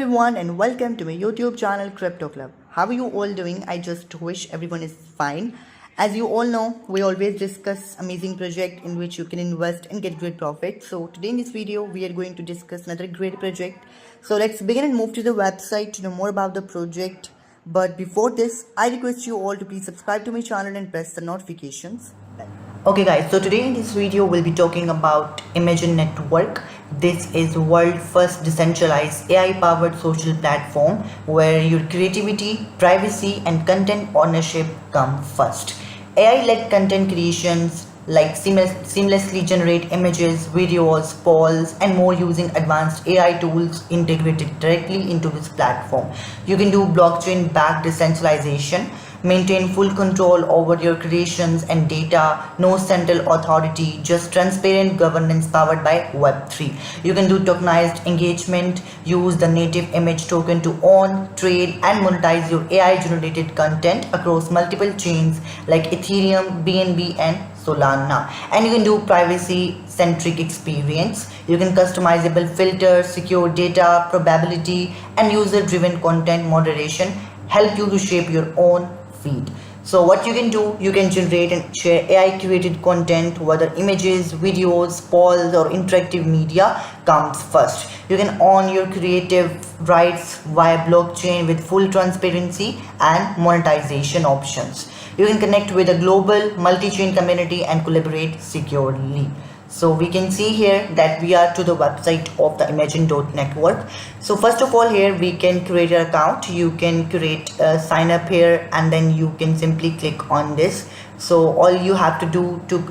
everyone and welcome to my YouTube channel Crypto Club. How are you all doing? I just wish everyone is fine. As you all know, we always discuss amazing project in which you can invest and get great profit. So today in this video, we are going to discuss another great project. So let's begin and move to the website to know more about the project. But before this, I request you all to please subscribe to my channel and press the notifications bell. Okay guys, so today in this video we'll be talking about Imagine Network. This is the world's first decentralized AI powered social platform where your creativity, privacy and content ownership come first. AI led content creations like seamlessly generate images, videos, polls and more using advanced AI tools integrated directly into this platform. You can do blockchain backed decentralization, maintain full control over your creations and data, no central authority, just transparent governance powered by Web3. You can do tokenized engagement, use the native image token to own, trade and monetize your AI generated content across multiple chains like Ethereum, BNB and Solana. And you can do privacy centric experience. You can customizable filters, secure data, probability and user driven content moderation help you to shape your own feed. So what you can do, you can generate and share AI created content, whether images, videos, polls or interactive media comes first. You can own your creative rights via blockchain with full transparency and monetization options. You can connect with a global multi-chain community and collaborate securely. So we can see here that we are to the website of the Imagine.network. So first of all, here we can create an account. You can create a sign up here and then you can simply click on this. So all you have to do to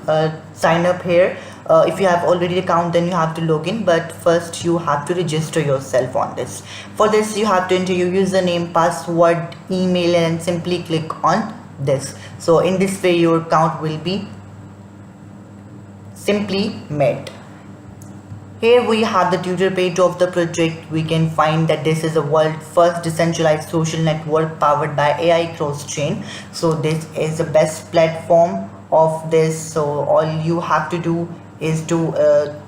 sign up here, if you have already an account then you have to log in, but first you have to register yourself on this. For this you have to enter your username, password, email and simply click on this. So in this way your account will be simply made. Here we have the Twitter page of the project. We can find that this is the world's first decentralized social network powered by AI cross-chain. So this is the best platform of this. So all you have to do is to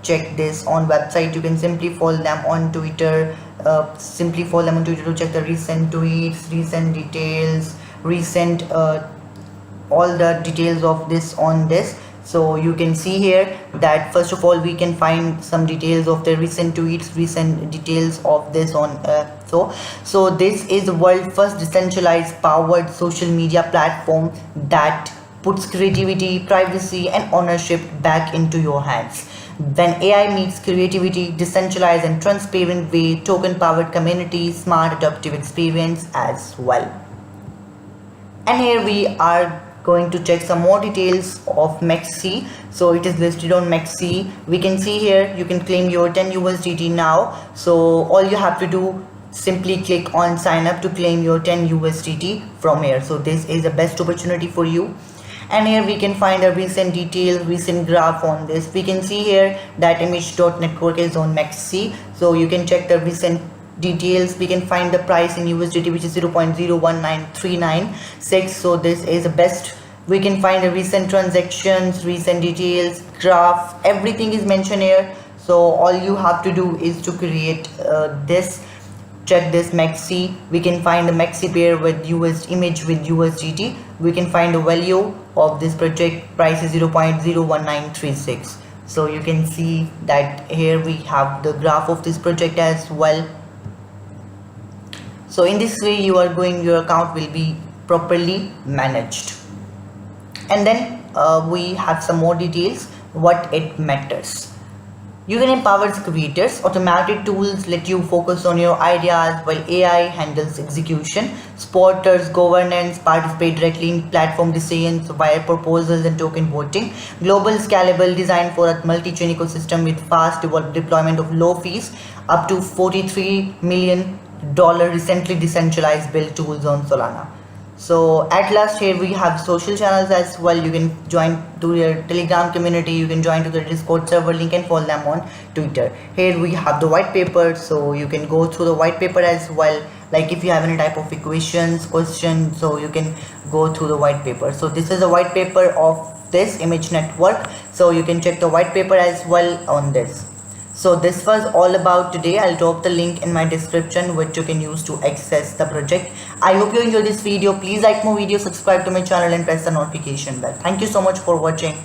check this on website. You can simply follow them on Twitter. To check the recent tweets, recent details, recent all the details of this on this. So you can see here that first of all we can find some details of the recent tweets, recent details of this on so this is the world's first decentralized powered social media platform that puts creativity, privacy and ownership back into your hands. When AI meets creativity, decentralized and transparent way, token powered community, smart adaptive experience as well. And here we are going to check some more details of Maxi. So it is listed on Maxi. We can see here you can claim your 10 USDT now. So all you have to do, simply click on sign up to claim your 10 USDT from here. So this is the best opportunity for you. And here we can find a recent detail, recent graph on this. We can see here that Image.network is on Maxi. So you can check the recent details. We can find the price in USDT, which is 0.019396. so this is the best. We can find the recent transactions, recent details, graph, everything is mentioned here. So all you have to do is to create this. Check this Maxi. We can find the Maxi pair with image with USDT. We can find the value of this project. Price is 0.01936. so you can see that here we have the graph of this project as well. So in this way your account will be properly managed. And then we have some more details what it matters. You can empower creators. Automated tools let you focus on your ideas while AI handles execution. Supporters governance, participate directly in platform decisions via proposals and token voting. Global scalable, design for a multi-chain ecosystem with fast deployment of low fees, up to $43 million recently decentralized build tools on Solana. So at last here we have social channels as well. You can join to your Telegram community, you can join to the Discord server link and follow them on Twitter. Here we have the white paper, so you can go through the white paper as well. Like if you have any type of questions, so you can go through the white paper. So this is a white paper of this Image Network, so you can check the white paper as well on this. So this was all about today. I'll drop the link in my description which you can use to access the project. I hope you enjoyed this video. Please like my video, subscribe to my channel and press the notification bell. Thank you so much for watching.